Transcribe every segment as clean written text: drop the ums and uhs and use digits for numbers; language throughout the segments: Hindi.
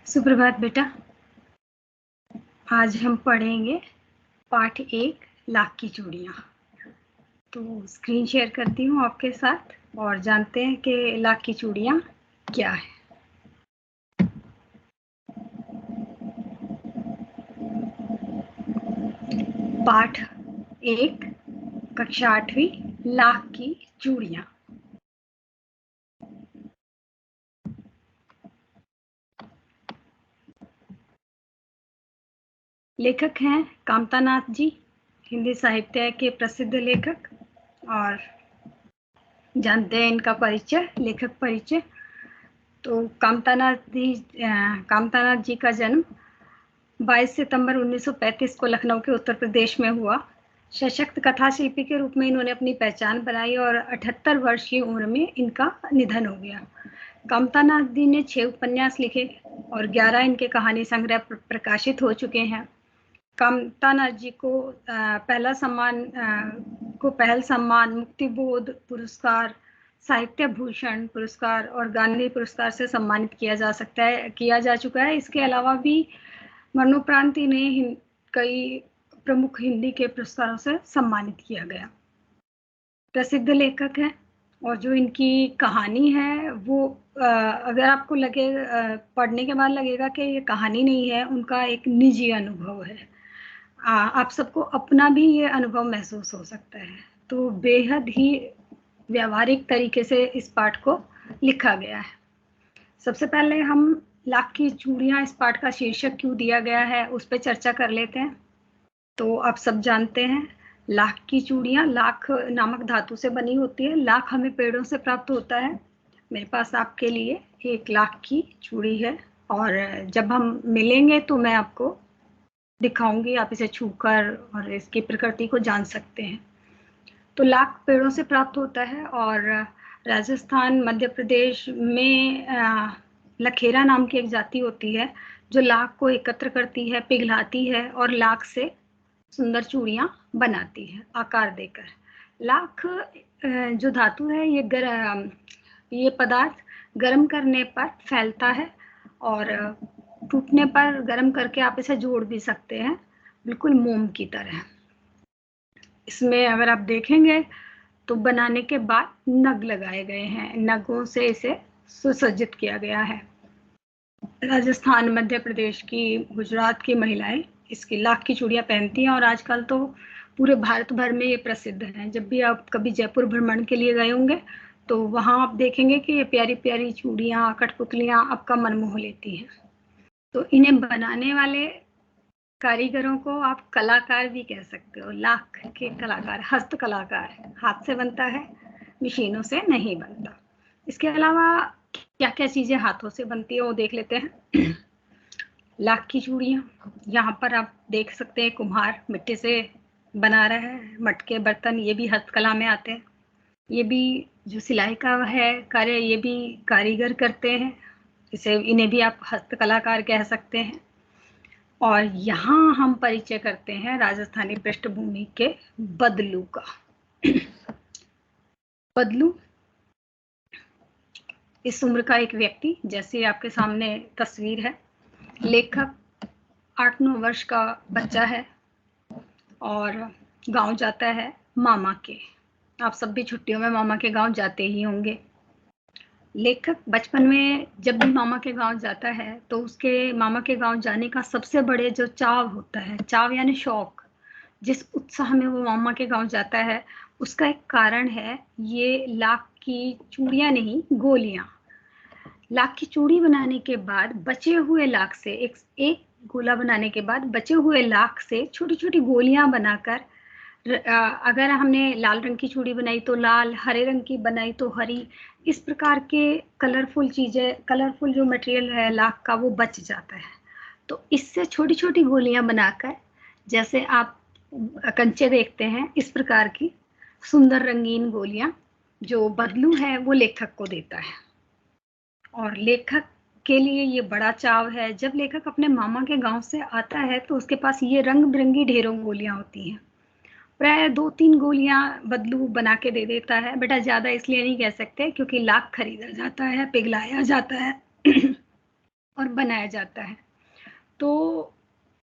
सुप्रभात बेटा। आज हम पढ़ेंगे पाठ 1 लाख की चूड़ियाँ। तो स्क्रीन शेयर करती हूँ आपके साथ और जानते हैं कि लाख की चूड़ियाँ क्या है। पाठ 1 कक्षा 8वीं लाख की चूड़ियाँ। लेखक हैं कामतानाथ जी, हिंदी साहित्य के प्रसिद्ध लेखक। और जानते हैं इनका परिचय, लेखक परिचय। तो कामतानाथ जी का जन्म 22 सितंबर 1935 को लखनऊ के उत्तर प्रदेश में हुआ। सशक्त कथा शिल्पी के रूप में इन्होंने अपनी पहचान बनाई और 78 वर्ष की उम्र में इनका निधन हो गया। कामतानाथ जी ने 6 उपन्यास लिखे और 11 इनके कहानी संग्रह प्रकाशित हो चुके हैं। कामतानाथ जी को पहल सम्मान मुक्तिबोध पुरस्कार, साहित्य भूषण पुरस्कार और गांधी पुरस्कार से सम्मानित किया जा चुका है। इसके अलावा भी मरणोपरांत इन्हें कई प्रमुख हिंदी के पुरस्कारों से सम्मानित किया गया। प्रसिद्ध लेखक है और जो इनकी कहानी है वो अगर आपको लगे पढ़ने के बाद लगेगा कि ये कहानी नहीं है, उनका एक निजी अनुभव है। आप सबको अपना भी ये अनुभव महसूस हो सकता है। तो बेहद ही व्यावहारिक तरीके से इस पाठ को लिखा गया है। सबसे पहले हम लाख की चूड़ियाँ इस पाठ का शीर्षक क्यों दिया गया है उस पर चर्चा कर लेते हैं। तो आप सब जानते हैं लाख की चूड़ियाँ लाख नामक धातु से बनी होती है। लाख हमें पेड़ों से प्राप्त होता है। मेरे पास आपके लिए 1 लाख की चूड़ी है और जब हम मिलेंगे तो मैं आपको दिखाऊंगी, आप इसे छूकर और इसकी प्रकृति को जान सकते हैं। तो लाख पेड़ों से प्राप्त होता है और राजस्थान मध्य प्रदेश में लखेरा नाम की एक जाति होती है जो लाख को एकत्र करती है, पिघलाती है और लाख से सुंदर चूड़ियाँ बनाती है आकार देकर। लाख जो धातु है ये पदार्थ गर्म करने पर फैलता है और टूटने पर गर्म करके आप इसे जोड़ भी सकते हैं, बिल्कुल मोम की तरह। इसमें अगर आप देखेंगे तो बनाने के बाद नग लगाए गए हैं, नगों से इसे सुसज्जित किया गया है। राजस्थान मध्य प्रदेश की गुजरात की महिलाएं इसकी लाख की चूड़ियाँ पहनती हैं और आजकल तो पूरे भारत भर में ये प्रसिद्ध हैं। जब भी आप कभी जयपुर भ्रमण के लिए गए होंगे तो वहाँ आप देखेंगे कि ये प्यारी प्यारी चूड़ियाँ, कठपुतलियाँ आपका मन मोह लेती हैं। तो इन्हें बनाने वाले कारीगरों को आप कलाकार भी कह सकते हो। लाख के कलाकार, हस्त कलाकार, हाथ से बनता है, मशीनों से नहीं बनता। इसके अलावा क्या क्या चीजें हाथों से बनती है वो देख लेते हैं। लाख की चूड़ियाँ, यहाँ पर आप देख सकते हैं कुम्हार मिट्टी से बना रहा है। मटके, बर्तन ये भी हस्तकला में आते हैं। ये भी जो सिलाई का है कार्य, ये भी कारीगर करते हैं। इन्हें भी आप हस्तकलाकार कह सकते हैं। और यहाँ हम परिचय करते हैं राजस्थानी पृष्ठभूमि के बदलू का। बदलू इस उम्र का एक व्यक्ति, जैसे आपके सामने तस्वीर है। लेखक 8-9 वर्ष का बच्चा है और गांव जाता है मामा के। आप सब भी छुट्टियों में मामा के गांव जाते ही होंगे। लेखक बचपन में जब भी मामा के गांव जाता है तो उसके मामा के गांव जाने का सबसे बड़े जो चाव होता है, चाव यानी शौक, जिस उत्साह में वो मामा के गांव जाता है उसका एक कारण है ये लाख की चूड़ियाँ नहीं, गोलियाँ। लाख की चूड़ी बनाने के बाद बचे हुए लाख से एक गोला बनाने के बाद बचे हुए लाख से छोटी छोटी गोलियां बनाकर, अगर हमने लाल रंग की चूड़ी बनाई तो लाल, हरे रंग की बनाई तो हरी, इस प्रकार के कलरफुल चीजें, कलरफुल जो मटेरियल है लाख का वो बच जाता है। तो इससे छोटी छोटी गोलियां बनाकर, जैसे आप कंचे देखते हैं, इस प्रकार की सुंदर रंगीन गोलियां जो बदलू है वो लेखक को देता है। और लेखक के लिए ये बड़ा चाव है। जब लेखक अपने मामा के गांव से आता है तो उसके पास ये रंग बिरंगी ढेरों गोलियां होती हैं प्राय 2-3 गोलियां बदलू बना के दे देता है। बेटा ज्यादा इसलिए नहीं कह सकते क्योंकि लाख खरीदा जाता है, पिघलाया जाता है और बनाया जाता है। तो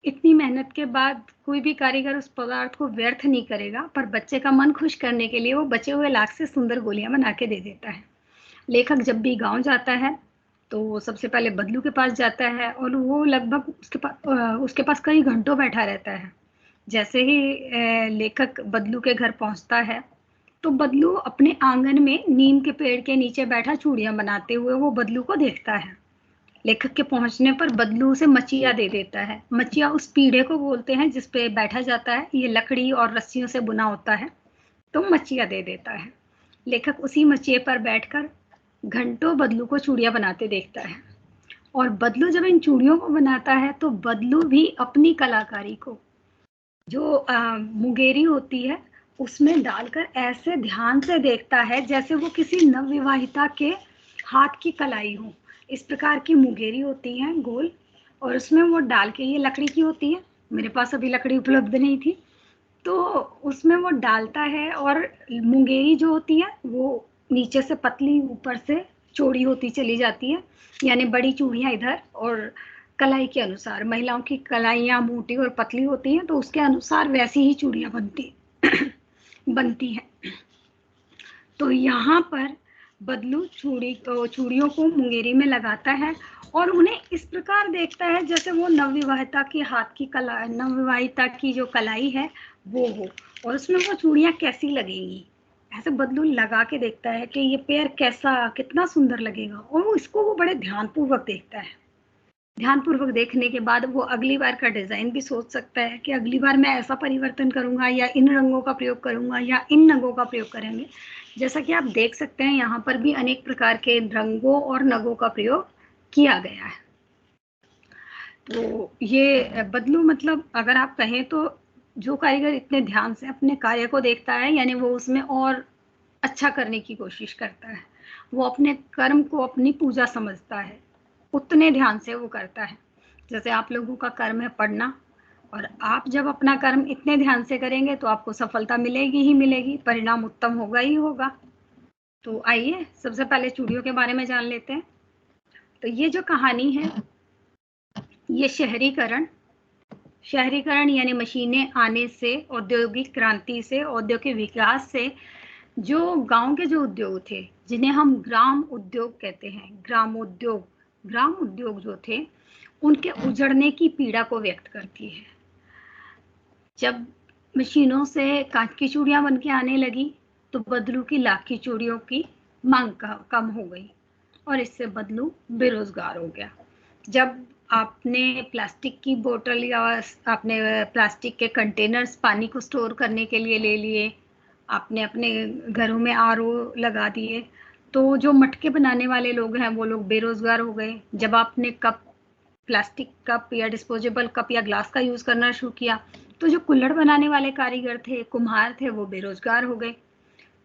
इतनी मेहनत के बाद कोई भी कारीगर उस पदार्थ को व्यर्थ नहीं करेगा, पर बच्चे का मन खुश करने के लिए वो बचे हुए लाख से सुंदर गोलियां बना के दे देता है। लेखक जब भी गांव जाता है तो वो सबसे पहले बदलू के पास जाता है और वो लगभग उसके पास कई घंटों बैठा रहता है। जैसे ही लेखक बदलू के घर पहुंचता है तो बदलू अपने आंगन में नीम के पेड़ के नीचे बैठा चूड़ियां बनाते हुए वो बदलू को देखता है। लेखक के पहुंचने पर बदलू उसे मचिया दे देता है। मचिया उस पीढ़े को बोलते हैं जिस पे बैठा जाता है, ये लकड़ी और रस्सियों से बुना होता है, तो मचिया दे देता है। लेखक उसी मचिए पर बैठकर घंटों बदलू को चूड़ियां बनाते देखता है और बदलू जब इन चूड़ियों को बनाता है तो बदलू भी अपनी कलाकारी को जो मुंगेरी होती है उसमें डालकर ऐसे ध्यान से देखता है जैसे वो किसी नवविवाहिता के हाथ की कलाई हो। इस प्रकार की मुंगेरी होती है गोल और उसमें वो डाल के, ये लकड़ी की होती है, मेरे पास अभी लकड़ी उपलब्ध नहीं थी, तो उसमें वो डालता है और मुंगेरी जो होती है वो नीचे से पतली ऊपर से चौड़ी होती चली जाती है, यानी बड़ी चूड़ियां इधर और कलाई के अनुसार, महिलाओं की कलाइयां मोटी और पतली होती हैं तो उसके अनुसार वैसी ही चूड़ियां बनती हैं। तो यहाँ पर बदलू चूड़ियों को मुंगेरी में लगाता है और उन्हें इस प्रकार देखता है जैसे वो नवविवाहिता के हाथ की कला, नवविवाहिता की जो कलाई है वो हो और उसमें वो चूड़ियां कैसी लगेंगी, ऐसे बदलू लगा के देखता है कि ये पैर कैसा, कितना सुंदर लगेगा और वो इसको वो बड़े ध्यानपूर्वक देखता है। ध्यानपूर्वक देखने के बाद वो अगली बार का डिजाइन भी सोच सकता है कि अगली बार मैं ऐसा परिवर्तन करूंगा या इन रंगों का प्रयोग करूंगा या इन नगों का प्रयोग करेंगे। जैसा कि आप देख सकते हैं यहाँ पर भी अनेक प्रकार के रंगों और नगों का प्रयोग किया गया है। तो ये बदलू मतलब अगर आप कहें तो जो कारीगर इतने ध्यान से अपने कार्य को देखता है यानी वो उसमें और अच्छा करने की कोशिश करता है, वो अपने कर्म को अपनी पूजा समझता है, उतने ध्यान से वो करता है। जैसे आप लोगों का कर्म है पढ़ना और आप जब अपना कर्म इतने ध्यान से करेंगे तो आपको सफलता मिलेगी ही मिलेगी, परिणाम उत्तम होगा ही होगा। तो आइए सबसे पहले चूड़ियों के बारे में जान लेते हैं। तो ये जो कहानी है ये शहरीकरण यानी मशीनें आने से, औद्योगिक क्रांति से, औद्योगिक विकास से जो गांव के जो उद्योग थे जिन्हें हम ग्राम उद्योग कहते हैं, ग्राम उद्योग जो थे उनके उजड़ने की पीड़ा को व्यक्त करती है। जब मशीनों से कांच की चूड़ियां बन के आने लगी तो बदलू की लाख की चूड़ियों की मांग कम हो गई और इससे बदलू बेरोजगार हो गया। जब आपने प्लास्टिक की बोतल या आपने प्लास्टिक के कंटेनर्स पानी को स्टोर करने के लिए ले लिए, आपने अपने घरों में आरओ लगा दिए, तो जो मटके बनाने वाले लोग हैं वो लोग बेरोजगार हो गए। जब आपने प्लास्टिक कप या डिस्पोजेबल कप या ग्लास का यूज करना शुरू किया तो जो कुल्हड़ बनाने वाले कारीगर थे, कुम्हार थे, वो बेरोजगार हो गए।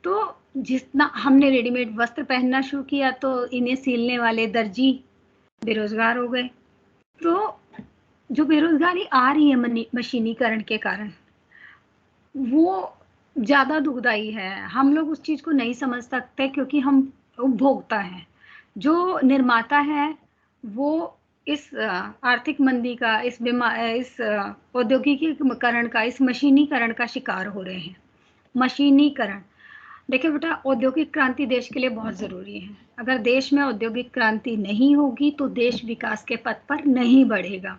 तो जितना हमने रेडीमेड वस्त्र पहनना शुरू किया तो इन्हें सिलने वाले दर्जी बेरोजगार हो गए। तो जो बेरोजगारी आ रही है मशीनीकरण के कारण वो ज्यादा दुखदाई है। हम लोग उस चीज को नहीं समझ सकते क्योंकि हम उपभोक्ता हैं। जो निर्माता है वो इस आर्थिक मंदी का, इस औद्योगिकीकरण का, इस मशीनीकरण का शिकार हो रहे हैं। मशीनीकरण, देखिए बेटा, औद्योगिक क्रांति देश के लिए बहुत जरूरी है। अगर देश में औद्योगिक क्रांति नहीं होगी तो देश विकास के पथ पर नहीं बढ़ेगा।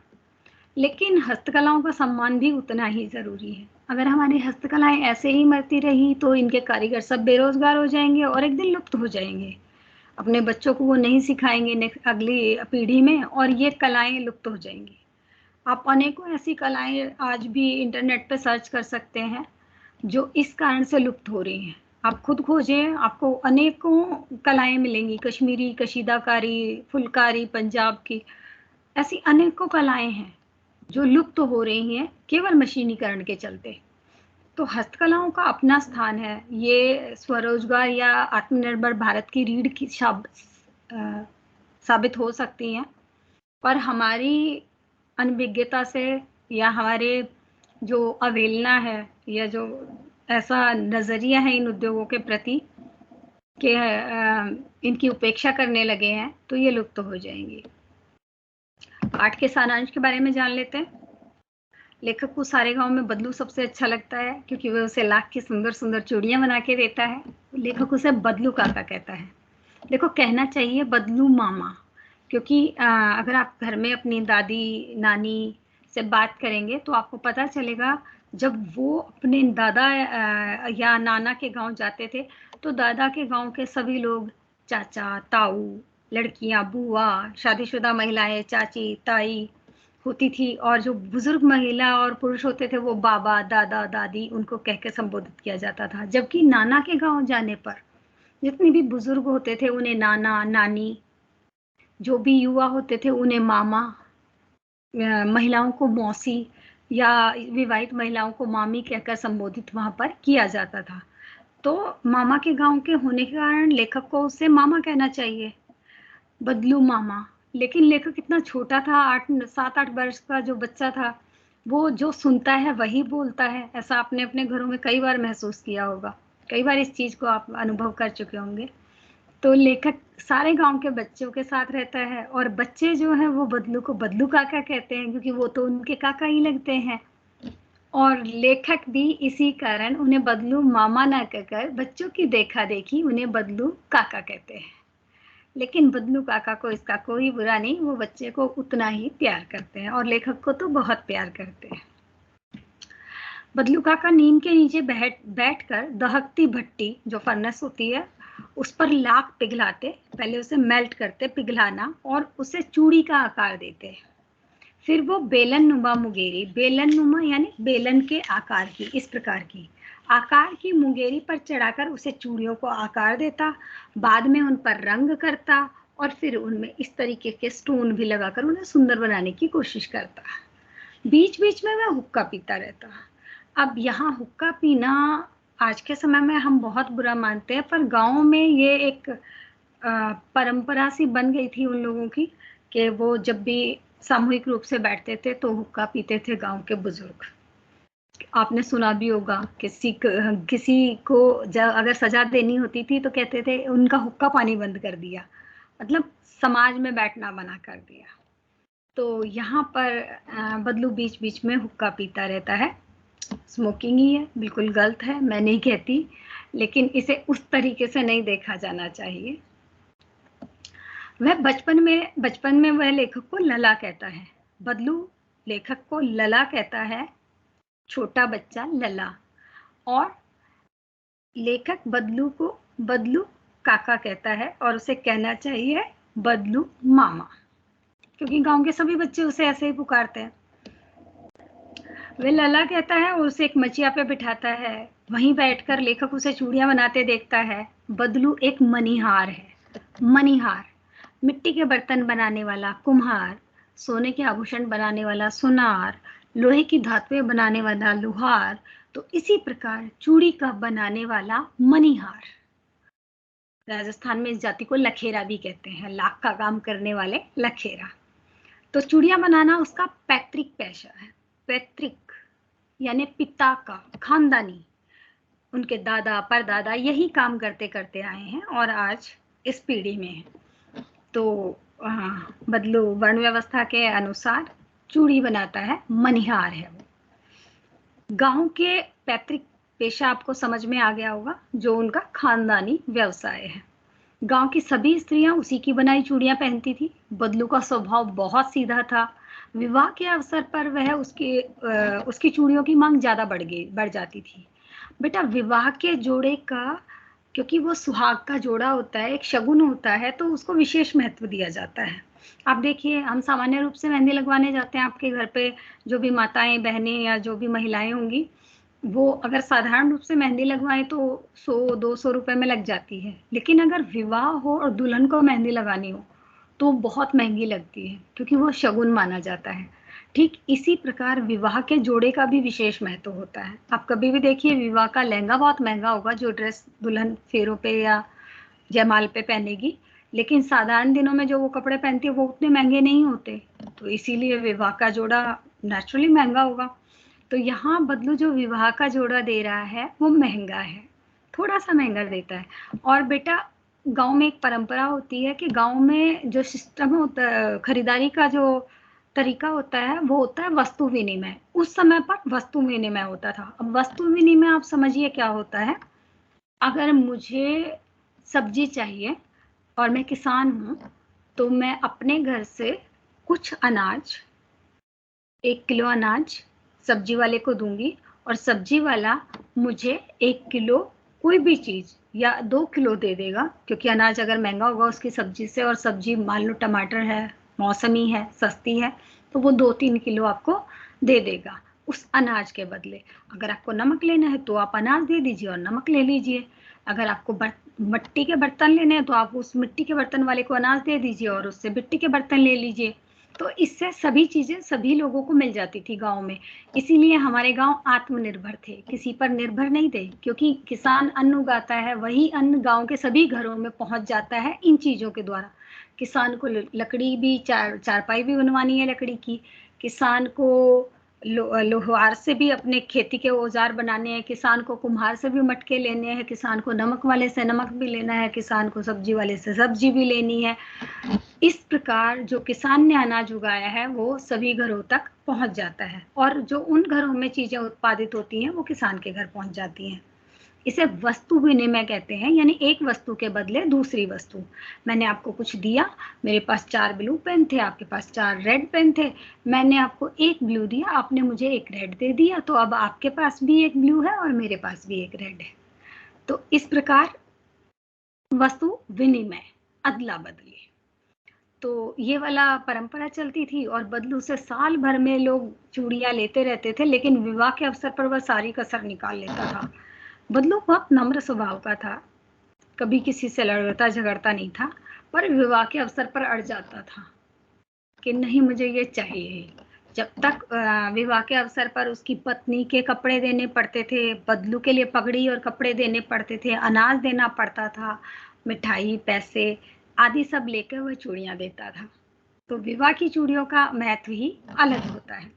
लेकिन हस्तकलाओं का सम्मान भी उतना ही जरूरी है। अगर हमारी हस्तकलाएं ऐसे ही मरती रही तो इनके कारीगर सब बेरोजगार हो जाएंगे और एक दिन लुप्त हो जाएंगे। अपने बच्चों को वो नहीं सिखाएंगे अगली पीढ़ी में और ये कलाएं लुप्त हो जाएंगी। आप अनेकों ऐसी कलाएं आज भी इंटरनेट पे सर्च कर सकते हैं जो इस कारण से लुप्त हो रही हैं। आप खुद खोजें, आपको अनेकों कलाएं मिलेंगी, कश्मीरी कशीदाकारी, फुलकारी पंजाब की, ऐसी अनेकों कलाएं हैं जो लुप्त हो रही हैं केवल मशीनीकरण के चलते। तो हस्तकलाओं का अपना स्थान है। ये स्वरोजगार या आत्मनिर्भर भारत की रीढ़ की साबित हो सकती हैं, पर हमारी अनभिज्ञता से या हमारे जो अवहेलना है या जो ऐसा नजरिया है इन उद्योगों के प्रति कि इनकी उपेक्षा करने लगे हैं, तो ये लुप्त तो हो जाएंगी। पाठ के सारांश के बारे में जान लेते हैं। लेखक को सारे गांव में बदलू सबसे अच्छा लगता है क्योंकि वह उसे लाख की सुंदर सुंदर चूड़ियां बना के देता है। लेखक उसे बदलू काका कहता है। देखो, कहना चाहिए बदलू मामा, क्योंकि अगर आप घर में अपनी दादी नानी से बात करेंगे तो आपको पता चलेगा, जब वो अपने दादा या नाना के गांव जाते थे तो दादा के गांव के सभी लोग चाचा ताऊ, लड़कियां बुआ, शादीशुदा महिलाएं चाची ताई होती थी, और जो बुजुर्ग महिला और पुरुष होते थे वो बाबा दादा दादी उनको कह के संबोधित किया जाता था। जबकि नाना के गांव जाने पर जितने भी बुजुर्ग होते थे उन्हें नाना नानी, जो भी युवा होते थे उन्हें मामा, महिलाओं को मौसी या विवाहित महिलाओं को मामी कहकर संबोधित वहां पर किया जाता था। तो मामा के गांव के होने के कारण लेखक को उसे मामा कहना चाहिए, बदलू मामा। लेकिन लेखक इतना छोटा था, 7-8 वर्ष का जो बच्चा था, वो जो सुनता है वही बोलता है। ऐसा आपने अपने घरों में कई बार महसूस किया होगा, कई बार इस चीज को आप अनुभव कर चुके होंगे। तो लेखक सारे गांव के बच्चों के साथ रहता है, और बच्चे जो हैं वो बदलू को बदलू काका कहते हैं क्योंकि वो तो उनके काका ही लगते हैं। और लेखक भी इसी कारण उन्हें बदलू मामा ना कहकर बच्चों की देखा देखी उन्हें बदलू काका कहते हैं। लेकिन बदलू काका को इसका कोई बुरा नहीं, वो बच्चे को उतना ही प्यार करते हैं और लेखक को तो बहुत प्यार करते हैं। बदलू काका नीम के नीचे बैठकर दहकती भट्टी जो फर्नेस होती है उस पर लाख पिघलाते, पहले उसे मेल्ट करते, पिघलाना, और उसे चूड़ी का आकार देते। फिर वो बेलन नुमा मुंगेरी, बेलन नुमा यानी बेलन के आकार की, इस प्रकार की आकार की मुंगेरी पर चढ़ाकर उसे चूड़ियों को आकार देता, बाद में उन पर रंग करता और फिर उनमें इस तरीके के स्टोन भी लगाकर उन्हें सुंदर बनाने की कोशिश करता। बीच बीच में वह हुक्का पीता रहता। अब यहाँ हुक्का पीना आज के समय में हम बहुत बुरा मानते हैं, पर गाँव में ये एक परंपरा सी बन गई थी उन लोगों की कि वो जब भी सामूहिक रूप से बैठते थे तो हुक्का पीते थे गांव के बुजुर्ग। आपने सुना भी होगा किसी को अगर सजा देनी होती थी तो कहते थे उनका हुक्का पानी बंद कर दिया, मतलब समाज में बैठना मना कर दिया। तो यहाँ पर बदलू बीच बीच में हुक्का पीता रहता है। स्मोकिंग ही है, बिल्कुल गलत है, मैं नहीं कहती, लेकिन इसे उस तरीके से नहीं देखा जाना चाहिए। वह बचपन में वह लेखक को लला कहता है। बदलू लेखक को लला कहता है, छोटा बच्चा लला, और लेखक बदलू को बदलू काका कहता है और उसे कहना चाहिए बदलू मामा, क्योंकि गांव के सभी बच्चे उसे ऐसे ही पुकारते हैं। वह लला कहता है और उसे एक मचिया पे बिठाता है, वहीं बैठकर लेखक उसे चूड़ियां बनाते देखता है। बदलू एक मनिहार है। मनिहार मिट्टी के बर्तन बनाने वाला कुम्हार, सोने के आभूषण बनाने वाला सुनार, लोहे की धातुएं बनाने वाला लोहार, तो इसी प्रकार चूड़ी का बनाने वाला मनिहार। राजस्थान में इस जाति को लखेरा भी कहते हैं, लाख का काम करने वाले लखेरा। तो चूड़ियां बनाना उसका पैतृक पेशा है। पैतृक यानी पिता का, खानदानी, उनके दादा परदादा यही काम करते करते आए हैं और आज इस पीढ़ी में है। तो बदलू वर्ण व्यवस्था के अनुसार चूड़ी बनाता है, मनिहार है वो। गांव के पैतृक पेशा आपको समझ में आ गया होगा, जो उनका खानदानी व्यवसाय है। गांव की सभी स्त्रियां उसी की बनाई चूड़ियां पहनती थी। बदलू का स्वभाव बहुत सीधा था। विवाह के अवसर पर वह उसकी चूड़ियों की मांग ज्यादा बढ़ जाती थी। बेटा, विवाह के जोड़े का, क्योंकि वो सुहाग का जोड़ा होता है, एक शगुन होता है, तो उसको विशेष महत्व दिया जाता है। आप देखिए, हम सामान्य रूप से मेहंदी लगवाने जाते हैं आपके घर पे, जो भी माताएं बहनें या जो भी महिलाएं होंगी, वो अगर साधारण रूप से मेहंदी लगवाएं तो 100-200 रुपए में लग जाती है। लेकिन अगर विवाह हो और दुल्हन को मेहंदी लगानी हो तो बहुत महंगी लगती है, क्योंकि वो शगुन माना जाता है। ठीक इसी प्रकार विवाह के जोड़े का भी विशेष महत्व होता है। आप कभी भी देखिए, विवाह का लहंगा बहुत महंगा होगा, जो ड्रेस दुल्हन फेरों पे या जयमाल पे पहनेगी, लेकिन साधारण दिनों में जो वो कपड़े पहनती है वो उतने महंगे नहीं होते, तो इसीलिए विवाह का जोड़ा नेचुरली महंगा होगा। तो यहाँ बदलू जो विवाह का जोड़ा दे रहा है वो महंगा है, थोड़ा सा महंगा देता है। और बेटा गांव में एक परंपरा होती है कि गांव में जो सिस्टम होता है खरीदारी का, जो तरीका होता है वो होता है वस्तु विनिमय। उस समय पर वस्तु विनिमय होता था। अब वस्तु विनिमय आप समझिए क्या होता है। अगर मुझे सब्जी चाहिए और मैं किसान हूँ, तो मैं अपने घर से कुछ अनाज, 1 किलो अनाज सब्जी वाले को दूंगी और सब्जी वाला मुझे 1 किलो कोई भी चीज या 2 किलो दे देगा, क्योंकि अनाज अगर महंगा होगा उसकी सब्जी से, और सब्जी मान लो टमाटर है, मौसमी है, सस्ती है, तो वो 2-3 किलो आपको दे देगा उस अनाज के बदले। अगर आपको नमक लेना है तो आप अनाज दे दीजिए और नमक ले लीजिए। अगर आपको मिट्टी के बर्तन लेने हैं तो आप उस मिट्टी के बर्तन वाले को अनाज दे दीजिए और उससे मिट्टी के बर्तन ले लीजिए। तो इससे सभी चीजें सभी लोगों को मिल जाती थी गांव में। इसीलिए हमारे गांव आत्मनिर्भर थे, किसी पर निर्भर नहीं थे, क्योंकि किसान अन्न उगाता है, वही अन्न गांव के सभी घरों में पहुंच जाता है इन चीजों के द्वारा। किसान को लकड़ी भी, चारपाई भी बनवानी है लकड़ी की, किसान को लोहार से भी अपने खेती के औजार बनाने हैं, किसान को कुम्हार से भी मटके लेने हैं, किसान को नमक वाले से नमक भी लेना है, किसान को सब्जी वाले से सब्जी भी लेनी है। इस प्रकार जो किसान ने अनाज उगाया है वो सभी घरों तक पहुंच जाता है, और जो उन घरों में चीजें उत्पादित होती हैं वो किसान के घर पहुंच जाती हैं। इसे वस्तु विनिमय कहते हैं, यानी एक वस्तु के बदले दूसरी वस्तु। मैंने आपको कुछ दिया, मेरे पास 4 ब्लू पेन थे, आपके पास 4 रेड पेन थे, मैंने आपको 1 ब्लू दिया, आपने मुझे 1 रेड दे दिया, तो अब आपके पास भी 1 ब्लू है और मेरे पास भी 1 रेड है। तो इस प्रकार वस्तु विनिमय, अदला बदली, तो ये वाला परंपरा चलती थी। और बदलू से साल भर में लोग चूड़ियां लेते रहते थे, लेकिन विवाह के अवसर पर वह सारी कसर निकाल लेता था। बदलू बहुत नम्र स्वभाव का था, कभी किसी से लड़ता झगड़ता नहीं था, पर विवाह के अवसर पर अड़ जाता था कि नहीं मुझे ये चाहिए। जब तक विवाह के अवसर पर उसकी पत्नी के कपड़े देने पड़ते थे, बदलू के लिए पगड़ी और कपड़े देने पड़ते थे, अनाज देना पड़ता था, मिठाई, पैसे आदि सब लेकर वह चूड़ियां देता था। तो विवाह की चूड़ियों का महत्व ही अलग होता है।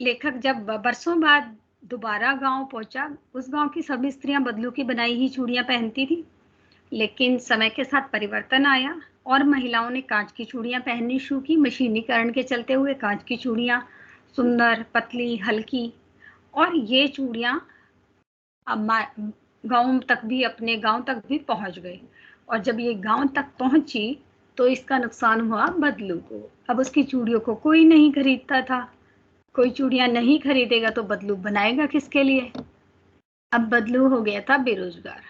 लेखक जब बरसों बाद दोबारा गांव पहुंचा, उस गांव की सभी स्त्रियां बदलू की बनाई ही चूड़ियां पहनती थी, लेकिन समय के साथ परिवर्तन आया और महिलाओं ने कांच की चूड़ियां पहननी शुरू की। मशीनीकरण के चलते हुए कांच की चूड़ियां सुंदर, पतली, हल्की, और ये चूड़ियां गांव तक भी, अपने गांव तक भी पहुंच गई। और जब ये गांव तक पहुंची तो इसका नुकसान हुआ बदलू को। अब उसकी चूड़ियों को कोई नहीं खरीदता था, कोई चूड़ियां नहीं खरीदेगा तो बदलू बनाएगा किसके लिए। अब बदलू हो गया था बेरोजगार,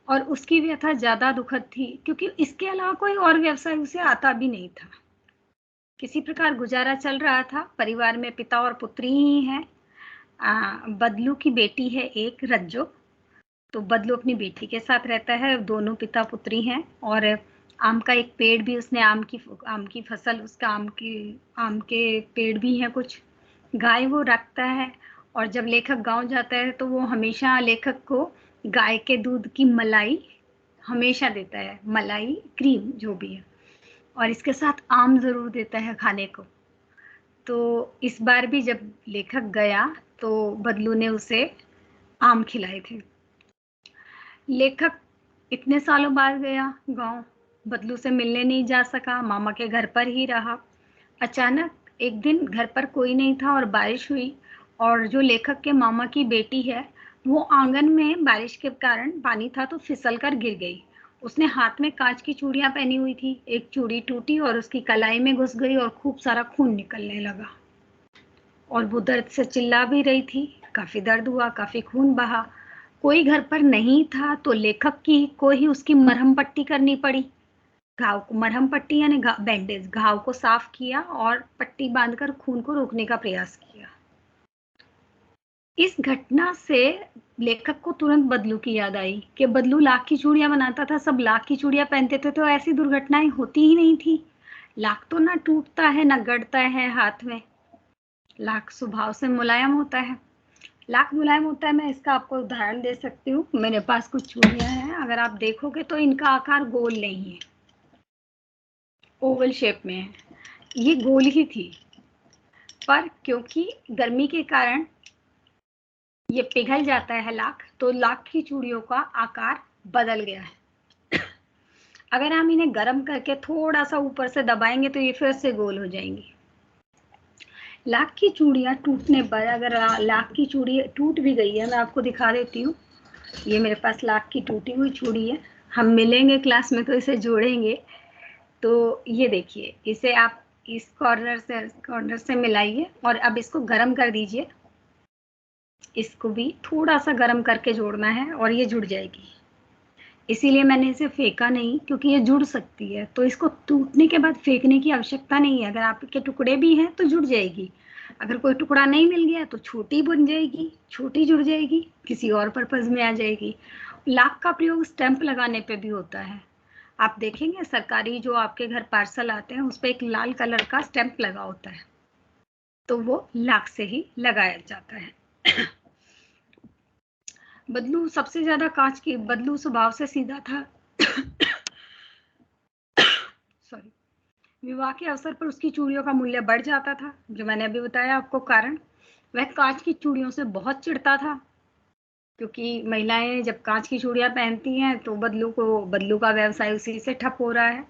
और उसकी व्यथा ज्यादा दुखद थी, क्योंकि इसके अलावा कोई और व्यवसाय उसे आता भी नहीं था। किसी प्रकार गुजारा चल रहा था। परिवार में पिता और पुत्री ही हैं। बदलू की बेटी है एक, रज्जो, तो बदलू अपनी बेटी के साथ रहता है, दोनों पिता पुत्री हैं। और आम का एक पेड़ भी उसने, आम की फसल, उसका आम के पेड़ भी हैं कुछ। गाय वो रखता है, और जब लेखक गांव जाता है तो वो हमेशा लेखक को गाय के दूध की मलाई हमेशा देता है, मलाई क्रीम जो भी है, और इसके साथ आम जरूर देता है खाने को। तो इस बार भी जब लेखक गया तो बदलू ने उसे आम खिलाए थे। लेखक इतने सालों बाद गया गांव, बदलू से मिलने नहीं जा सका, मामा के घर पर ही रहा। अचानक एक दिन घर पर कोई नहीं था और बारिश हुई, और जो लेखक के मामा की बेटी है वो आंगन में बारिश के कारण पानी था तो फिसल कर गिर गई। उसने हाथ में कांच की चूड़ियां पहनी हुई थी, एक चूड़ी टूटी और उसकी कलाई में घुस गई और खूब सारा खून निकलने लगा, और वो दर्द से चिल्ला भी रही थी। काफी दर्द हुआ, काफी खून बहा। कोई घर पर नहीं था तो लेखक को ही उसकी मरहम पट्टी करनी पड़ी। घाव को मरहम पट्टी यानी बैंडेज, घाव को साफ किया और पट्टी बांधकर खून को रोकने का प्रयास किया। इस घटना से लेखक को तुरंत बदलू की याद आई कि बदलू लाख की चूड़ियां बनाता था, सब लाख की चूड़ियां पहनते थे, तो ऐसी दुर्घटनाएं होती ही नहीं थी। लाख तो ना टूटता है ना गड़ता है हाथ में, लाख स्वभाव से मुलायम होता है। लाख मुलायम होता है, मैं इसका आपको उदाहरण दे सकती हूँ। मेरे पास कुछ चूड़ियां हैं, अगर आप देखोगे तो इनका आकार गोल नहीं है, ओवल शेप में है, ये गोल ही थी। पर क्योंकि गर्मी के कारण ये पिघल जाता है लाख, तो लाख की चूड़ियों का आकार बदल गया है। अगर हम इन्हें गर्म करके थोड़ा सा ऊपर से दबाएंगे तो ये फिर से गोल हो जाएंगी। लाख की चूड़ियां टूटने पर, अगर लाख की चूड़ी टूट भी गई है, मैं आपको दिखा देती हूँ, ये मेरे पास लाख की टूटी हुई चूड़ी है। हम मिलेंगे क्लास में तो इसे जोड़ेंगे। तो ये देखिए, इसे आप इस कॉर्नर से मिलाइए और अब इसको गर्म कर दीजिए। इसको भी थोड़ा सा गर्म करके जोड़ना है और ये जुड़ जाएगी। इसीलिए मैंने इसे फेंका नहीं, क्योंकि ये जुड़ सकती है, तो इसको टूटने के बाद फेंकने की आवश्यकता नहीं है। अगर आपके टुकड़े भी हैं तो जुड़ जाएगी। अगर कोई टुकड़ा नहीं मिल गया तो छोटी बन जाएगी, छोटी जुड़ जाएगी, किसी और पर्पज में आ जाएगी। लाख का प्रयोग स्टैंप लगाने पे भी होता है। आप देखेंगे सरकारी जो आपके घर पार्सल आते हैं उस पर एक लाल कलर का स्टैंप लगा होता है, तो वो लाख से ही लगाया जाता है। बदलू सबसे ज्यादा कांच की, बदलू स्वभाव से सीधा था। सॉरी। विवाह के अवसर पर उसकी चूड़ियों का मूल्य बढ़ जाता था, जो मैंने अभी बताया आपको कारण। वह कांच की चूड़ियों से बहुत चिढ़ता था, क्योंकि महिलाएं जब कांच की चूड़ियां पहनती हैं तो बदलू का व्यवसाय उसी से ठप हो रहा है।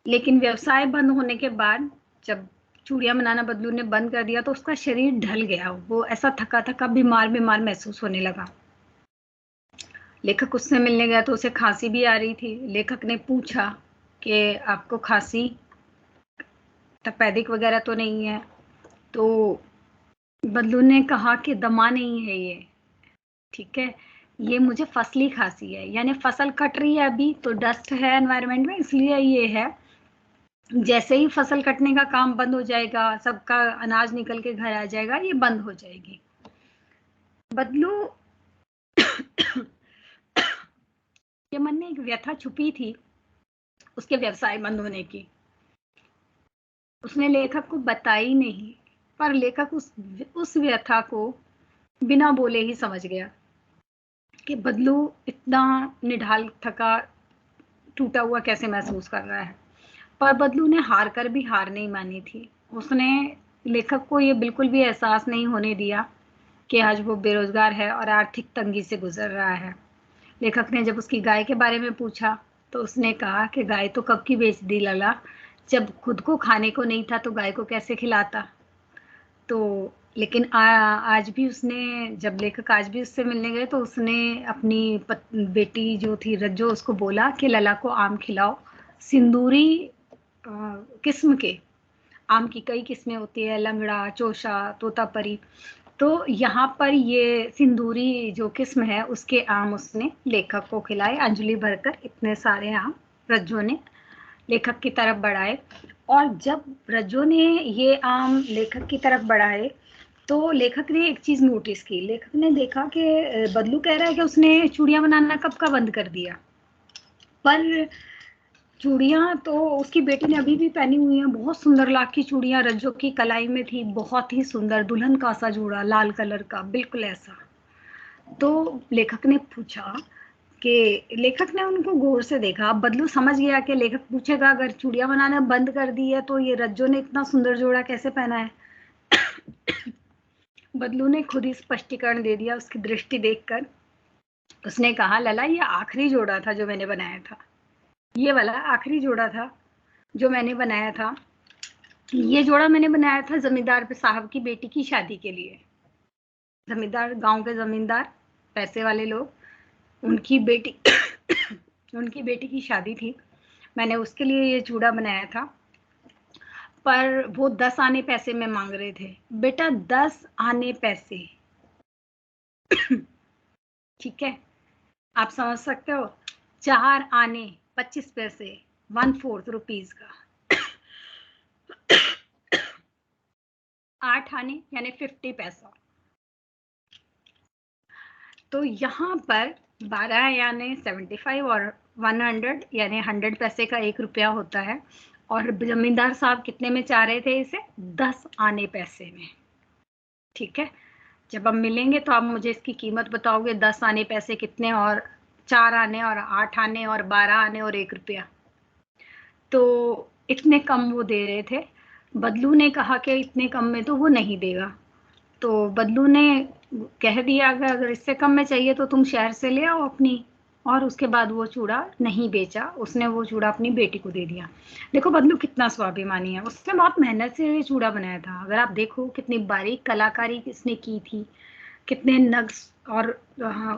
लेकिन व्यवसाय बंद होने के बाद जब चूड़ियां बनाना बदलू ने बंद कर दिया तो उसका शरीर ढल गया। वो ऐसा थका थका बीमार बीमार महसूस होने लगा। लेखक उससे मिलने गया तो उसे खांसी भी आ रही थी। लेखक ने पूछा कि आपको खांसी तपेदिक वगैरह तो नहीं है? तो बदलू ने कहा कि दमा नहीं है ये, ठीक है, ये मुझे फसली खांसी है, यानी फसल कट रही है अभी, तो डस्ट है एनवायरनमेंट में, इसलिए ये है। जैसे ही फसल कटने का काम बंद हो जाएगा, सबका अनाज निकल के घर आ जाएगा, ये बंद हो जाएगी। बदलू के मन में एक व्यथा छुपी थी उसके व्यवसाय बंद होने की। उसने लेखक को बताई नहीं, पर लेखक उस व्यथा को बिना बोले ही समझ गया कि बदलू इतना निढाल थका टूटा हुआ कैसे महसूस कर रहा है। पर बदलू ने हार कर भी हार नहीं मानी थी। उसने लेखक को ये बिल्कुल भी एहसास नहीं होने दिया कि आज वो बेरोजगार है और आर्थिक तंगी से गुजर रहा है। लेखक ने जब उसकी गाय के बारे में पूछा तो उसने कहा कि गाय तो कब की बेच दी लला, जब खुद को खाने को नहीं था तो गाय को कैसे खिलाता। तो लेकिन आज भी उसने, जब लेखक आज भी उससे मिलने गए तो उसने अपनी बेटी जो थी रज्जो, उसको बोला कि लला को आम खिलाओ। सिंदूरी किस्म के आम की कई किस्में होती है, लंगड़ा, चोशा, तोतापरी। तो यहाँ पर ये सिंदूरी जो किस्म है उसके आम उसने लेखक को खिलाए। अंजलि भरकर इतने सारे आम रज्जो ने लेखक की तरफ बढ़ाए। और जब रज्जो ने ये आम लेखक की तरफ बढ़ाए तो लेखक ने एक चीज नोटिस की। लेखक ने देखा कि बदलू कह रहा है कि उसने चूड़ियां बनाना कब का बंद कर दिया, पर चूड़ियां तो उसकी बेटी ने अभी भी पहनी हुई हैं। बहुत सुंदर लाख की चूड़ियां रज्जो की कलाई में थी, बहुत ही सुंदर, दुल्हन का सा जोड़ा, लाल कलर का, बिल्कुल ऐसा। तो लेखक ने पूछा कि लेखक ने उनको गौर से देखा। अब बदलू समझ गया कि लेखक पूछेगा अगर चूड़ियां बनाना बंद कर दी है तो ये रज्जो ने इतना सुंदर जोड़ा कैसे पहना है। बदलू ने खुद ही स्पष्टीकरण दे दिया उसकी दृष्टि देखकर। उसने कहा, लला ये आखिरी जोड़ा था जो मैंने बनाया था, ये वाला आखिरी जोड़ा था जो मैंने बनाया था। ये जोड़ा मैंने बनाया था जमींदार साहब की बेटी की शादी के लिए। जमींदार, गांव के जमींदार, पैसे वाले लोग, उनकी बेटी उनकी बेटी की शादी थी, मैंने उसके लिए ये चूड़ा बनाया था। पर वो 10 आने पैसे में मांग रहे थे। बेटा 10 आने पैसे, ठीक है, आप समझ सकते हो, 4 आने 25 पैसे, 1/4 रुपीज का। 8 आने यानी 50 पैसा। तो यहाँ पर 12 यानी 75 और 100 यानी 100 पैसे का 1 रुपया होता है। और जमींदार साहब कितने में चाह रहे थे इसे? 10 आने पैसे में, ठीक है। जब हम मिलेंगे तो आप मुझे इसकी कीमत बताओगे, 10 आने पैसे कितने, और 4 आने और 8 आने और 12 आने और 1 रुपया। तो इतने कम वो दे रहे थे। बदलू ने कहा कि इतने कम में तो वो नहीं देगा, तो बदलू ने कह दिया अगर इससे कम में चाहिए तो तुम शहर से ले आओ अपनी। और उसके बाद वो चूड़ा नहीं बेचा, उसने वो चूड़ा अपनी बेटी को दे दिया। देखो बदलू कितना स्वाभिमानी है, उसने बहुत मेहनत से ये चूड़ा बनाया था। अगर आप देखो कितनी बारीक कलाकारी किसने की थी, कितने नक्श और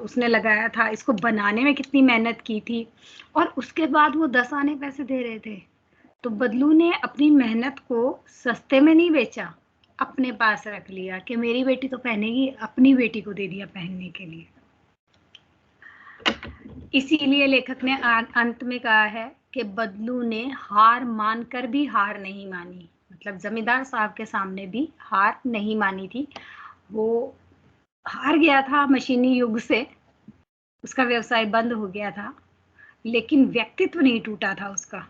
उसने लगाया था, इसको बनाने में कितनी मेहनत की थी, और उसके बाद वो 10 आने पैसे दे रहे थे। तो बदलू ने अपनी मेहनत को सस्ते में नहीं बेचा, अपने पास रख लिया कि मेरी बेटी तो पहनेगी, अपनी बेटी को दे दिया पहनने के लिए। इसीलिए लेखक ने अंत में कहा है कि बदलू ने हार मानकर भी हार नहीं मानी, मतलब जमींदार साहब के सामने भी हार नहीं मानी थी। वो हार गया था मशीनी युग से, उसका व्यवसाय बंद हो गया था, लेकिन व्यक्तित्व नहीं टूटा था उसका।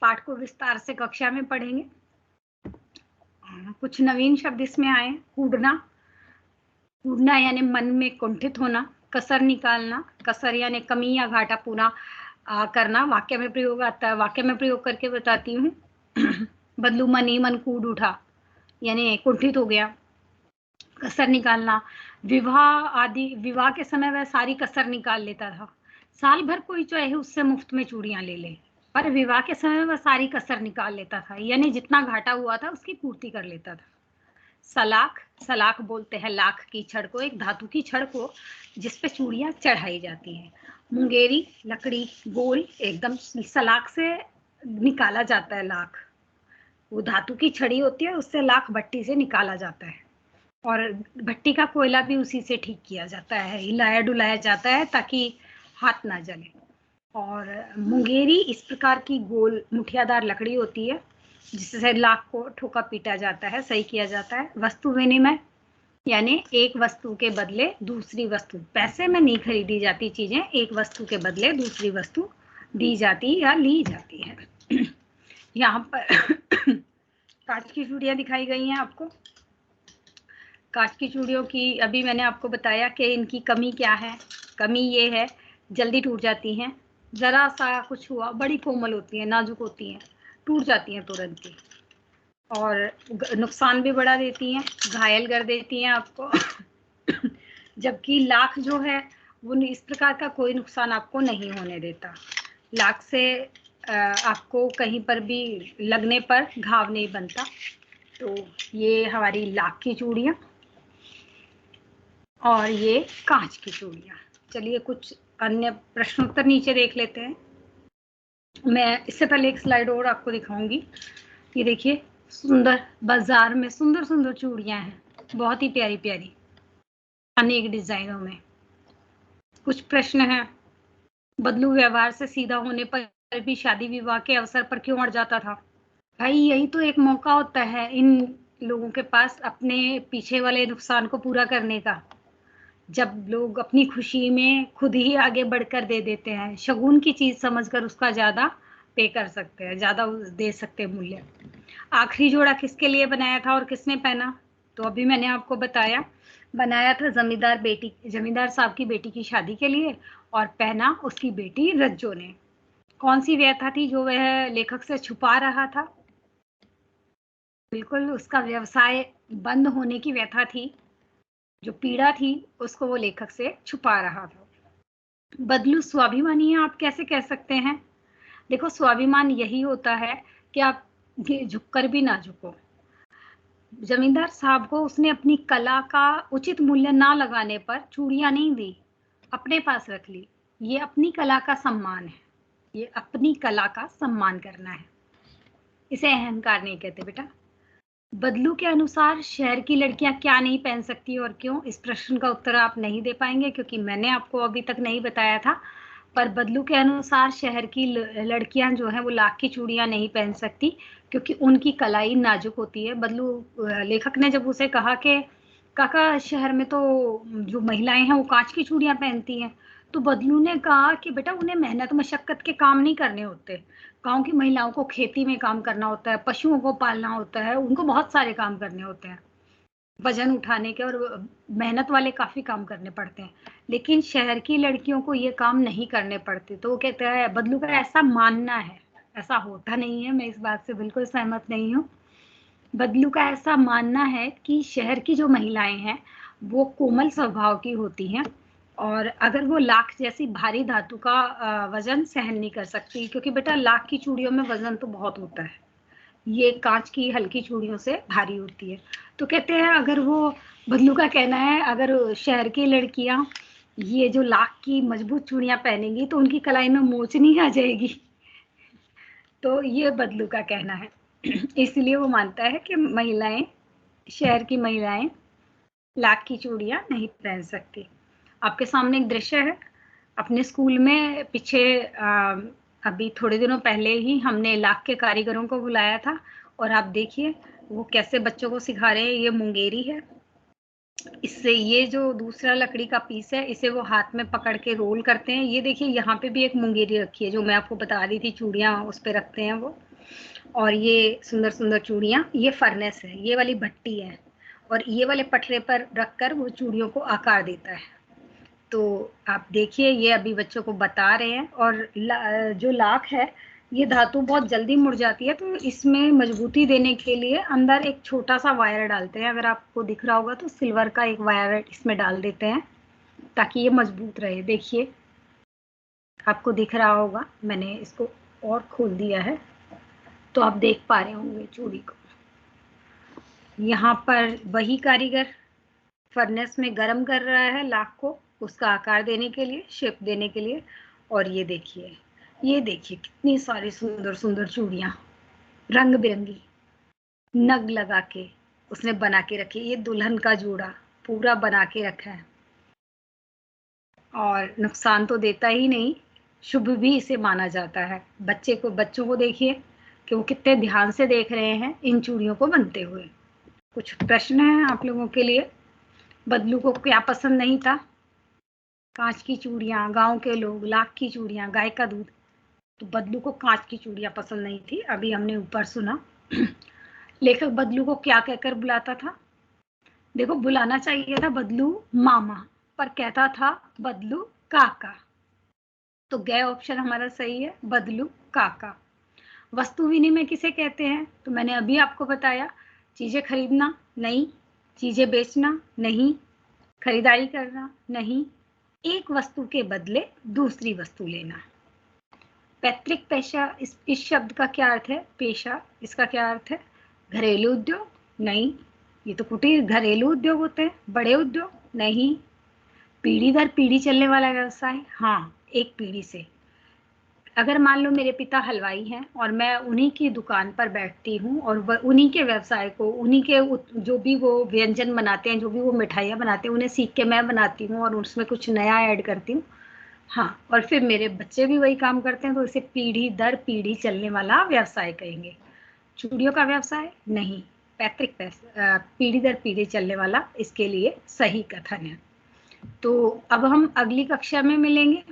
पाठ को विस्तार से कक्षा में पढ़ेंगे। कुछ नवीन शब्द इसमें आए। कूदना, कूदना यानी मन में कुंठित होना। कसर निकालना, कसर यानी कमी या घाटा पूरा करना। वाक्य में प्रयोग आता है, वाक्य में प्रयोग करके बताती हूँ। बदलू मन ही मन कूद उठा, यानी कुंठित हो गया। कसर निकालना, विवाह आदि, विवाह के समय वह सारी कसर निकाल लेता था। साल भर कोई चाहे उससे मुफ्त में चूड़ियां ले ले, पर विवाह के समय वह सारी कसर निकाल लेता था, यानी जितना घाटा हुआ था उसकी पूर्ति कर लेता था। सलाख, सलाख बोलते हैं लाख की छड़ को, एक धातु की छड़ को जिसपे चूड़ियां चढ़ाई जाती हैं। मुंगेरी, लकड़ी गोल एकदम सलाख से निकाला जाता है लाख, वो धातु की छड़ी होती है, उससे लाख भट्टी से निकाला जाता है। और भट्टी का कोयला भी उसी से ठीक किया जाता है, हिलाया डुलाया जाता है ताकि हाथ ना जले। और मुंगेरी इस प्रकार की गोल मुठियादार लकड़ी होती है जिससे लाख को ठोका पीटा जाता है, सही किया जाता है। वस्तु विनिमय यानी एक वस्तु के बदले दूसरी वस्तु, पैसे में नहीं खरीदी जाती चीजें, एक वस्तु के बदले दूसरी वस्तु दी जाती या ली जाती है। यहाँ पर कांच की चूड़ियां दिखाई गई हैं आपको। कांच की चूड़ियों की अभी मैंने आपको बताया कि इनकी कमी क्या है। कमी ये है जल्दी टूट जाती हैं, जरा सा कुछ हुआ, बड़ी कोमल होती हैं, नाजुक होती हैं, टूट जाती हैं तुरंत ही, और नुकसान भी बड़ा देती हैं, घायल कर देती हैं आपको। जबकि लाख जो है वो इस प्रकार का कोई नुकसान आपको नहीं होने देता। लाख से आपको कहीं पर भी लगने पर घाव नहीं बनता। तो ये हमारी लाख की चूड़ियाँ और ये कांच की चूड़ियाँ। चलिए कुछ अन्य प्रश्नोत्तर नीचे देख लेते हैं। मैं इससे पहले एक स्लाइड और आपको दिखाऊंगी। ये देखिए सुंदर, बाजार में सुंदर सुंदर चूड़ियाँ हैं, बहुत ही प्यारी प्यारी अनेक डिजाइनों में। कुछ प्रश्न हैं। बदलू व्यवहार से सीधा होने पर भी शादी विवाह के अवसर पर क्यों अड़ जाता था? भाई यही तो एक मौका होता है इन लोगों के पास अपने पीछे वाले नुकसान को पूरा करने का, जब लोग अपनी खुशी में खुद ही आगे बढ़कर दे देते हैं, शगुन की चीज समझकर उसका ज्यादा पे कर सकते हैं, ज्यादा दे सकते हैं मूल्य। आखिरी जोड़ा किसके लिए बनाया था और किसने पहना? तो अभी मैंने आपको बताया, बनाया था जमींदार साहब की बेटी की शादी के लिए, और पहना उसकी बेटी रज्जो ने। कौन सी व्यथा थी जो वह लेखक से छुपा रहा था? बिल्कुल उसका व्यवसाय बंद होने की व्यथा थी, जो पीड़ा थी उसको वो लेखक से छुपा रहा था। बदलू स्वाभिमानी है आप कैसे कह सकते हैं? देखो स्वाभिमान यही होता है कि आप झुककर भी ना झुको। जमींदार साहब को उसने अपनी कला का उचित मूल्य ना लगाने पर चूड़ियां नहीं दी, अपने पास रख ली। ये अपनी कला का सम्मान है, ये अपनी कला का सम्मान करना है, इसे अहंकार नहीं कहते बेटा। बदलू के अनुसार शहर की लड़कियां क्या नहीं पहन सकती और क्यों? इस प्रश्न का उत्तर आप नहीं दे पाएंगे क्योंकि मैंने आपको अभी तक नहीं बताया था। पर बदलू के अनुसार शहर की लड़कियां जो है वो लाख की चूड़ियां नहीं पहन सकती क्योंकि उनकी कलाई नाजुक होती है। बदलू लेखक ने जब उसे कहा कि काका शहर में तो जो महिलाएं हैं वो कांच की चूड़ियां पहनती हैं, तो बदलू ने कहा कि बेटा उन्हें मेहनत मशक्कत के काम नहीं करने होते। गांव की महिलाओं को खेती में काम करना होता है, पशुओं को पालना होता है, उनको बहुत सारे काम करने होते हैं, वजन उठाने के और मेहनत वाले काफी काम करने पड़ते हैं, लेकिन शहर की लड़कियों को ये काम नहीं करने पड़ते। तो वो कहता है, बदलू का ऐसा मानना है, ऐसा होता नहीं है, मैं इस बात से बिल्कुल सहमत नहीं हूँ। बदलू का ऐसा मानना है कि शहर की जो महिलाएं हैं वो कोमल स्वभाव की होती हैं, और अगर वो लाख जैसी भारी धातु का वजन सहन नहीं कर सकती, क्योंकि बेटा लाख की चूड़ियों में वजन तो बहुत होता है, ये कांच की हल्की चूड़ियों से भारी होती है। तो कहते हैं अगर वो, बदलू का कहना है, अगर शहर की लड़कियां ये जो लाख की मजबूत चूड़ियां पहनेंगी तो उनकी कलाई में मोच नहीं आ जाएगी। तो ये बदलू का कहना है। इसलिए वो मानता है कि महिलाएं, शहर की महिलाएं लाख की चूड़ियां नहीं पहन सकती। आपके सामने एक दृश्य है, अपने स्कूल में पीछे अभी थोड़े दिनों पहले ही हमने लाख के कारीगरों को बुलाया था, और आप देखिए वो कैसे बच्चों को सिखा रहे हैं। ये मुंगेरी है, इससे ये जो दूसरा लकड़ी का पीस है इसे वो हाथ में पकड़ के रोल करते हैं। ये देखिए यहाँ पे भी एक मुंगेरी रखी है, जो मैं आपको बता रही थी, चूड़ियां उस पे रखते हैं वो। और ये सुंदर सुंदर चूड़ियां, ये फर्नेस है, ये वाली भट्टी है, और ये वाले पटरे पर रखकर वो चूड़ियों को आकार देता है। तो आप देखिए ये अभी बच्चों को बता रहे हैं। और जो लाख है ये धातु बहुत जल्दी मुड़ जाती है, तो इसमें मजबूती देने के लिए अंदर एक छोटा सा वायर डालते हैं। अगर आपको दिख रहा होगा तो सिल्वर का एक वायर इसमें डाल देते हैं ताकि ये मजबूत रहे। देखिए आपको दिख रहा होगा, मैंने इसको और खोल दिया है तो आप देख पा रहे होंगे चूड़ी को। यहाँ पर वही कारीगर फर्नेस में गर्म कर रहा है लाख को, उसका आकार देने के लिए, शेप देने के लिए। और ये देखिए, ये देखिए कितनी सारी सुंदर सुंदर चूड़ियां, रंग बिरंगी नग लगा के उसने बना के रखी। ये दुल्हन का जोड़ा पूरा बना के रखा है, और नुकसान तो देता ही नहीं, शुभ भी इसे माना जाता है। बच्चों को देखिए कि वो कितने ध्यान से देख रहे हैं इन चूड़ियों को बनते हुए। कुछ प्रश्न है आप लोगों के लिए? बदलू को क्या पसंद नहीं था? कांच की चूड़ियां, गांव के लोग, लाख की चूड़ियां, गाय का दूध। तो बदलू को कांच की चूड़ियां पसंद नहीं थी, अभी हमने ऊपर सुना। लेखक बदलू को क्या कहकर बुलाता था? देखो बुलाना चाहिए था बदलू मामा, पर कहता था बदलू काका। तो ग ऑप्शन हमारा सही है, बदलू काका। वस्तु विनिमय किसे कहते हैं? तो मैंने अभी आपको बताया, चीजें खरीदना नहीं, चीजें बेचना नहीं, खरीदारी करना नहीं, एक वस्तु के बदले दूसरी वस्तु लेना। पैतृक पेशा, इस शब्द का क्या अर्थ है? पेशा, इसका क्या अर्थ है? घरेलू उद्योग? नहीं, ये तो कुटीर घरेलू उद्योग होते हैं। बड़े उद्योग? नहीं। पीढ़ी दर पीढ़ी चलने वाला व्यवसाय? हाँ, एक पीढ़ी से। अगर मान लो मेरे पिता हलवाई हैं और मैं उन्हीं की दुकान पर बैठती हूँ और उन्हीं के व्यवसाय को, उन्हीं के जो भी वो व्यंजन बनाते हैं, जो भी वो मिठाइयाँ बनाते हैं, उन्हें सीख के मैं बनाती हूँ और उसमें कुछ नया ऐड करती हूँ। हाँ, और फिर मेरे बच्चे भी वही काम करते हैं, तो इसे पीढ़ी दर पीढ़ी चलने वाला व्यवसाय कहेंगे। चूड़ियों का व्यवसाय? नहीं, पैतृक पीढ़ी दर पीढ़ी चलने वाला इसके लिए सही कथन है। तो अब हम अगली कक्षा में मिलेंगे।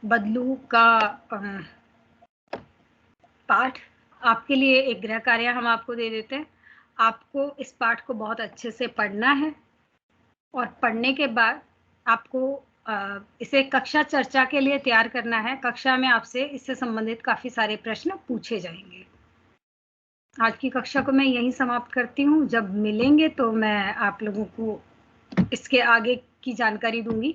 बदलू का पाठ आपके लिए एक गृह कार्य हम आपको दे देते हैं। आपको इस पाठ को बहुत अच्छे से पढ़ना है, और पढ़ने के बाद आपको इसे कक्षा चर्चा के लिए तैयार करना है। कक्षा में आपसे इससे संबंधित काफी सारे प्रश्न पूछे जाएंगे। आज की कक्षा को मैं यहीं समाप्त करती हूँ। जब मिलेंगे तो मैं आप लोगों को इसके आगे की जानकारी दूंगी।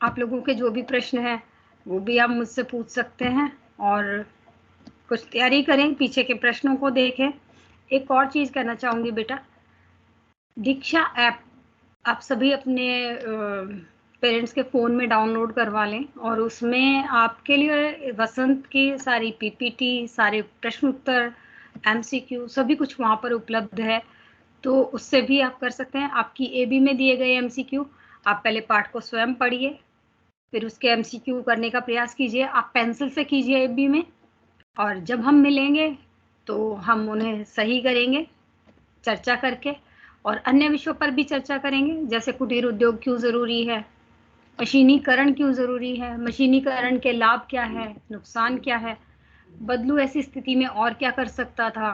आप लोगों के जो भी प्रश्न हैं वो भी आप मुझसे पूछ सकते हैं, और कुछ तैयारी करें, पीछे के प्रश्नों को देखें। एक और चीज कहना चाहूंगी बेटा, दीक्षा ऐप आप सभी अपने पेरेंट्स के फ़ोन में डाउनलोड करवा लें, और उसमें आपके लिए वसंत की सारी पीपीटी, सारे प्रश्न उत्तर, एमसीक्यू सभी कुछ वहाँ पर उपलब्ध है। तो उससे भी आप कर सकते हैं। आपकी एबी में दिए गए एमसीक्यू आप पहले पाठ को स्वयं पढ़िए, फिर उसके एमसीक्यू करने का प्रयास कीजिए। आप पेंसिल से कीजिए एबी में, और जब हम मिलेंगे तो हम उन्हें सही करेंगे चर्चा करके, और अन्य विषयों पर भी चर्चा करेंगे, जैसे कुटीर उद्योग क्यों जरूरी है, मशीनीकरण क्यों जरूरी है, मशीनीकरण के लाभ क्या है, नुकसान क्या है, बदलू ऐसी स्थिति में और क्या कर सकता था,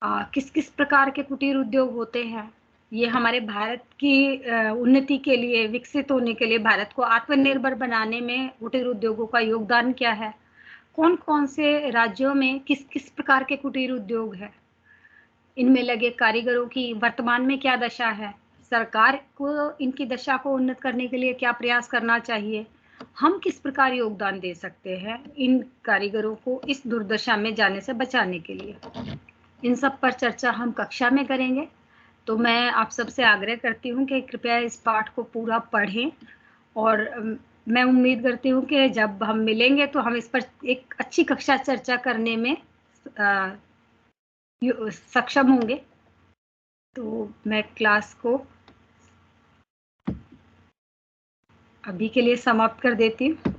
किस किस प्रकार के कुटीर उद्योग होते हैं, ये हमारे भारत की उन्नति के लिए, विकसित होने के लिए, भारत को आत्मनिर्भर बनाने में कुटीर उद्योगों का योगदान क्या है, कौन कौन से राज्यों में किस किस प्रकार के कुटीर उद्योग है, इनमें लगे कारीगरों की वर्तमान में क्या दशा है, सरकार को इनकी दशा को उन्नत करने के लिए क्या प्रयास करना चाहिए, हम किस प्रकार योगदान दे सकते हैं इन कारीगरों को इस दुर्दशा में जाने से बचाने के लिए। इन सब पर चर्चा हम कक्षा में करेंगे। तो मैं आप सबसे आग्रह करती हूँ कि कृपया इस पाठ को पूरा पढ़ें, और मैं उम्मीद करती हूँ कि जब हम मिलेंगे तो हम इस पर एक अच्छी कक्षा चर्चा करने में सक्षम होंगे। तो मैं क्लास को अभी के लिए समाप्त कर देती हूँ।